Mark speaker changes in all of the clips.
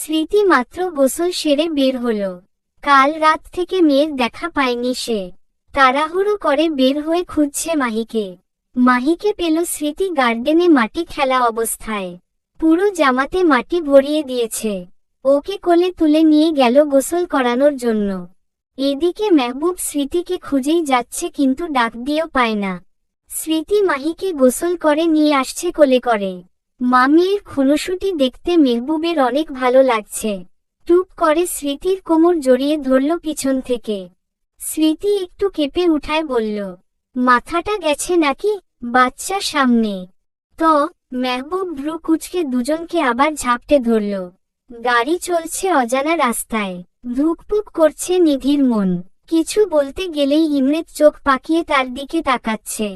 Speaker 1: স্মৃতি মাত্র গোসল সেরে বের হলো। কাল রাত থেকে মেয়ের দেখা পায়নি সে। তাড়াহুড়ো করে বের হয়ে খুঁজছে মাহিকে। মাহিকে পেল স্মৃতি গার্ডেনে মাটি খেলা অবস্থায়। পুরো জামাতে মাটি ভরিয়ে দিয়েছে। ওকে কোলে তুলে নিয়ে গেল গোসল করানোর জন্য। এদিকে মেহবুব স্মৃতিকে খুঁজেই যাচ্ছে কিন্তু ডাক দিয়েও পায় না। স্মৃতি মাহিকে গোসল করে নিয়ে আসছে কোলে করে। মামির খুনসুটি দেখতে মেহবুবের অনেক ভালো লাগছে। টুপ করে স্মৃতির কোমর জড়িয়ে ধরল পিছন থেকে। স্মৃতি একটু কেঁপে উঠায় বলল, মাথাটা গেছে নাকি? বাচ্চা সামনে। তো মেহবুব ভ্রু কুঁচকে দুজনকে আবার ঝাপটে ধরল। গাড়ি চলছে অজানা রাস্তায়। ধুকপুক করছে নিধির মন। কিছু বলতে গেলেই ইমরেত চোখ পাকিয়ে তার দিকে তাকাচ্ছে।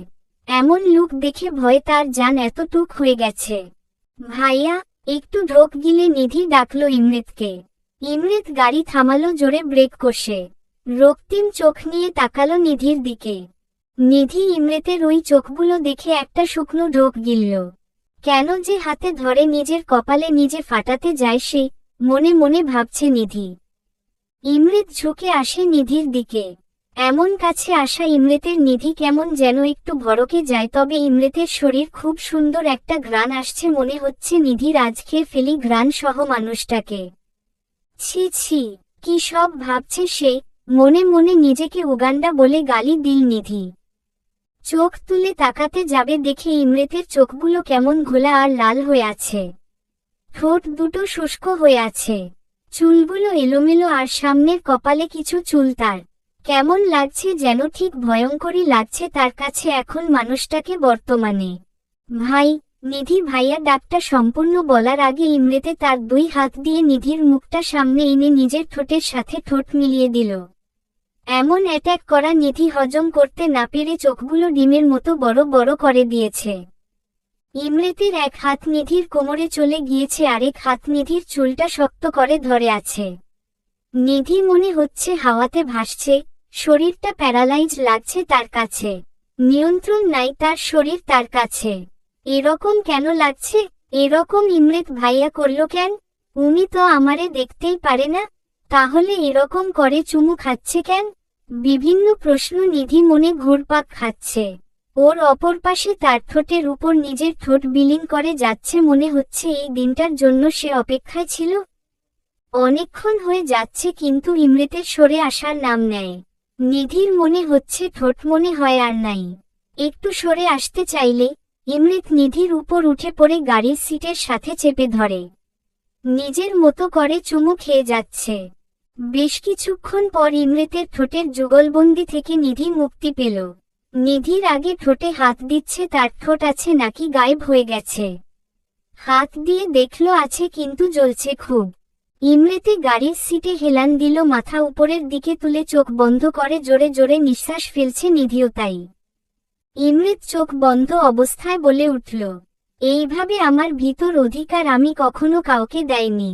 Speaker 1: এমন লুক দেখে ভয়ে তার জান এতটুক হয়ে গেছে। ভাইয়া, একটু ঢোক গিলে নিধি ডাকল ইমরেতকে। ইমরেত গাড়ি থামালো জোরে ব্রেক কষে। রক্তিম চোখ নিয়ে তাকালো নিধির দিকে। নিধি ইমরেতের ওই চোখগুলো দেখে একটা শুকনো ঢোক গিলল। কেন যে হাতে ধরে নিজের কপালে নিজে ফাটাতে যায় সে মনে মনে ভাবছে নিধি। ইমরেত ঝুঁকে আসে নিধির দিকে। এমন কাছে আসা ইমরেতের নিধি কেমন যেন একটু ভড়কে যায়। তবে ইমরেতের শরীর খুব সুন্দর একটা ঘ্রাণ আসছে। মনে হচ্ছে নিধির আজকে ফেলি ঘ্রাণ সহ মানুষটাকে। ছি ছি, কি সব ভাবছে সে। মনে মনে নিজেকে উগান্ডা বলে গালি দিল নিধি। চোখ তুলে তাকাতে যাবে দেখে ইমরেতের চোখগুলো কেমন ঘোলা আর লাল হয়ে আছে। ঠোঁট দুটো শুষ্ক হয়ে আছে। চুলগুলো এলোমেলো আর সামনের কপালে কিছু চুল। তার কেমন লাগছে যেন ঠিক ভয়ঙ্করই লাগছে তার কাছে এখন মানুষটাকে বর্তমানে। ভাই, নিধি ভাইয়া ডাকটা সম্পূর্ণ বলার আগে ইমরেতে তার দুই হাত দিয়ে নিধির মুখটা সামনে এনে নিজের ঠোঁটের সাথে ঠোঁট মিলিয়ে দিল। এমন অ্যাটাক করা নিধি হজম করতে না পেরে চোখগুলো ডিমের মতো বড় বড় করে দিয়েছে। ইমরেতের এক হাত নিধির কোমরে চলে গিয়েছে, আরেক হাত নিধির চুলটা শক্ত করে ধরে আছে। নিধি মনে হচ্ছে হাওয়াতে ভাসছে। শরীরটা প্যারালাইজ লাগছে তার কাছে। নিয়ন্ত্রণ নাই তার শরীর তার কাছে। এরকম কেন লাগছে? এরকম ইমরেত ভাইয়া করল কেন? উনি তো আমারে দেখতেই পারে না, তাহলে এরকম করে চুমু খাচ্ছে কেন? বিভিন্ন প্রশ্ন নিধি মনে ঘুরপাক খাচ্ছে। ওর অপর পাশে তার ঠোঁটের উপর নিজের ঠোঁট বিলীন করে যাচ্ছে। মনে হচ্ছে এই দিনটার জন্য সে অপেক্ষায় ছিল। অনেকক্ষণ হয়ে যাচ্ছে কিন্তু ইমরেতের সরে আসার নাম নেয়। নিধির মনে হচ্ছে ঠোঁট মনে হয় আর নাই। একটু সরে আসতে চাইলে ইমরেত নিধির উপর উঠে পড়ে গাড়ির সিটের সাথে চেপে ধরে। নিজের মতো করে চুমু খেয়ে যাচ্ছে। বেশ কিছুক্ষণ পর ইমরেতের ঠোঁটের যুগলবন্দি থেকে নিধি মুক্তি পেল। নিধির আগে ঠোঁটে হাত দিচ্ছে। তার ঠোঁট আছে নাকি গায়েব হয়ে গেছে? হাত দিয়ে দেখল আছে কিন্তু জ্বলছে খুব। ইমরেতে গাড়ির সিটে হেলান দিল, মাথা উপরের দিকে তুলে চোখ বন্ধ করে জোরে জোরে নিঃশ্বাস ফেলছে নিধিও তাই। ইমরেত চোখ বন্ধ অবস্থায় বলে উঠল, এইভাবে আমার ভিতর অধিকার আমি কখনো কাউকে দেয়নি।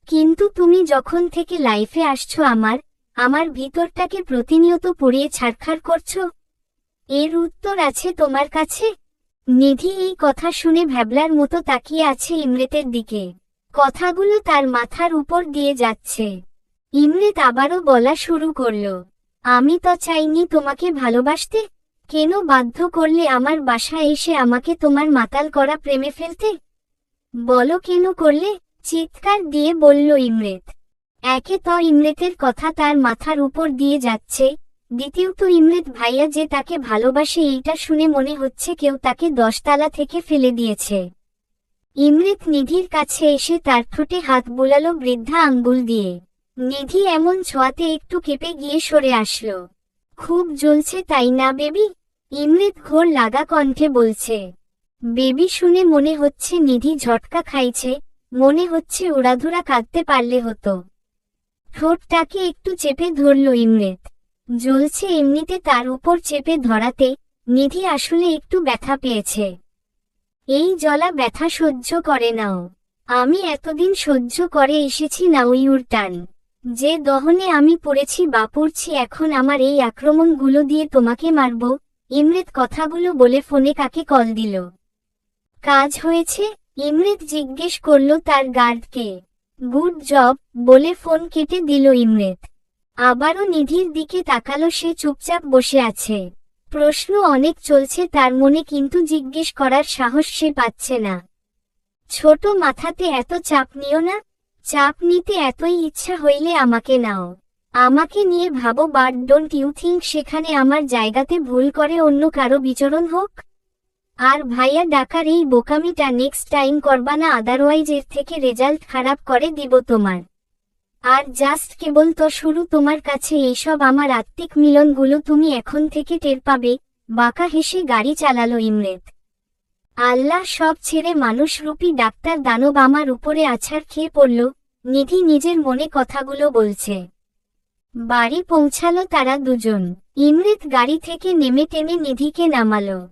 Speaker 1: কিন্তু তুমি যখন থেকে লাইফে আসছো আমার ভিতরটাকে প্রতিনিয়ত পুড়িয়ে ছারখার করছো। এর উত্তর আছে তোমার কাছে? নিধি এই কথা শুনে ভ্যাবলার মতো তাকিয়ে আছে ইমরেতের দিকে। কথাগুলো তার মাথার উপর দিয়ে যাচ্ছে। ইমরেত আবারও বলা শুরু করল, আমি তো চাইনি তোমাকে ভালোবাসতে। কেন বাধ্য করলে আমার বাসায় এসে আমাকে তোমার মাতাল করা প্রেমে ফেলতে? বলো কেন করলে? চিৎকার দিয়ে বলল ইমরেত। একে তো ইমরেতের কথা তার মাথার উপর দিয়ে যাচ্ছে, দ্বিতীয়ত ইমরেত ভাইয়া যে তাকে ভালোবাসে এইটা শুনে মনে হচ্ছে কেউ তাকে 10 তালা থেকে ফেলে দিয়েছে। ইমরেত নিধির কাছে এসে তার ঠোঁটে হাত বুলালো বৃদ্ধা আঙ্গুল দিয়ে। নিধি এমন ছোঁয়াতে একটু কেঁপে গিয়ে সরে আসল। খুব জ্বলছে তাই না বেবি? ইমরেত ঘোর লাগা কণ্ঠে বলছে। বেবি শুনে মনে হচ্ছে নিধি ঝটকা খাইছে। মনে হচ্ছে উড়াধুরা কাঁদতে পারলে হতো। ঠোঁটটাকে একটু চেপে ধরল ইমরেত। জ্বলছে এমনিতে তার উপর চেপে ধরাতে নিধি আসলে একটু ব্যথা পেয়েছে। এই জ্বলা ব্যথা সহ্য করে নাও। আমি এতদিন সহ্য করে এসেছি না ওই টান। যে দহনে আমি পড়েছি বা পড়ছি, এখন আমার এই আক্রমণগুলো দিয়ে তোমাকে মারব। ইমরেত কথাগুলো বলে ফোনে কাকে কল দিল। কাজ হয়েছে? ইমরেত জিজ্ঞেস করল তার গার্ডকে। গুড জব বলে ফোন কেটে দিল ইমরেত। আবারও নিধির দিকে তাকালো, সে চুপচাপ বসে আছে। প্রশ্ন অনেক চলছে তার মনে, কিন্তু জিজ্ঞেস করার সাহস সে পাচ্ছে না। ছোট মাথাতে এত চাপ নিও না। চাপ নিতে এতই ইচ্ছা হইলে আমাকে নাও। আমাকে নিয়ে ভাবো, বাট ডোন্ট ইউ থিঙ্ক সেখানে আমার জায়গাতে ভুল করে অন্য কারো বিচরণ হোক? আর ভাইয়া ডাকার এই বোকামিটা নেক্সট টাইম করবা না, আদারওয়াইজ এর থেকে রেজাল্ট খারাপ করে দিব তোমার। আর জাস্ট কেবল তো শুরু, তোমার কাছে এইসব আমার আত্মিক মিলনগুলো তুমি এখন থেকে টের পাবে। বাঁকা হেসে গাড়ি চালালো ইমরেত। আল্লাহ, সব ছেড়ে মানুষরূপী ডাক্তার দানব আমার উপরে আছাড় খেয়ে পড়ল। নিধি নিজের মনে কথাগুলো বলছে। বাড়ি পৌঁছালো তারা দুজন। ইমরেত গাড়ি থেকে নেমে টেনে নিধিকে নামালো।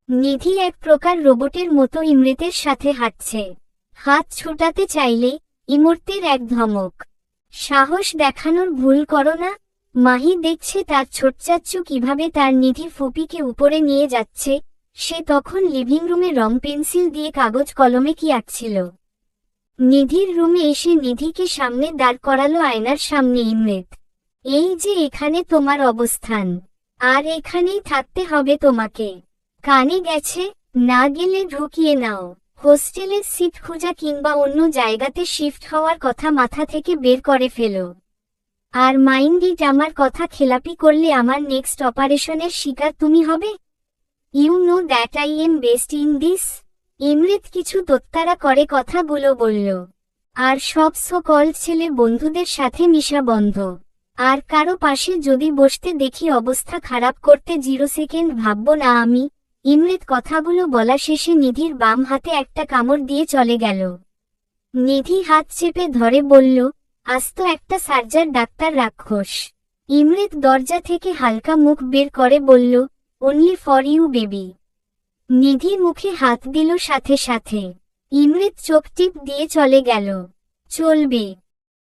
Speaker 1: নিধি এক প্রকার রোবটের মতো ইমরেতের সাথে হাঁটছে। হাত ছুটাতে চাইলে ইমরতের এক ধমক। সাহস দেখানোর ভুল করো না। মাহি দেখছে তার ছোটচাচ্চু কিভাবে তার নিধি ফুপিকে উপরে নিয়ে যাচ্ছে। সে তখন লিভিং রুমে রং পেন্সিল দিয়ে কাগজ কলমে কি আঁকছিল। নিধির রুমে এসে নিধিকে সামনে দাঁড় করালো আয়নার সামনে ইমরেত। এই যে এখানে তোমার অবস্থান, আর এখানেই থাকতে হবে তোমাকে। কানে গেছে? না গেলে ঢুকিয়ে নাও। হোস্টেলের সিট খোঁজা কিংবা অন্য জায়গাতে শিফট হওয়ার কথা মাথা থেকে বের করে ফেলো। আর মাইন্ড ইট, আমার কথা খেলাপি করলে আমার নেক্সট অপারেশনের শিকার তুমি হবে। You know that I am best in this. ইমরেত কিছু তোত্তারা করে কথাগুলো বলল। আর সব সকল ছেলে বন্ধুদের সাথে মিশা বন্ধ। আর কারো পাশে যদি বসতে দেখি অবস্থা খারাপ করতে 0 সেকেন্ড ভাববো না আমি। ইমরেত কথাগুলো বলা শেষে নিধির বাম হাতে একটা কামড় দিয়ে চলে গেল। নিধি হাত চেপে ধরে বলল, আস্ত একটা সার্জার ডাক্তার রাক্ষস। ইমরেত দরজা থেকে হালকা মুখ বের করে বলল, অনলি ফর ইউ বেবি। নিধি মুখে হাত দিল সাথে সাথে। ইমরেত চোখ টিপ দিয়ে চলে গেল। চলবে।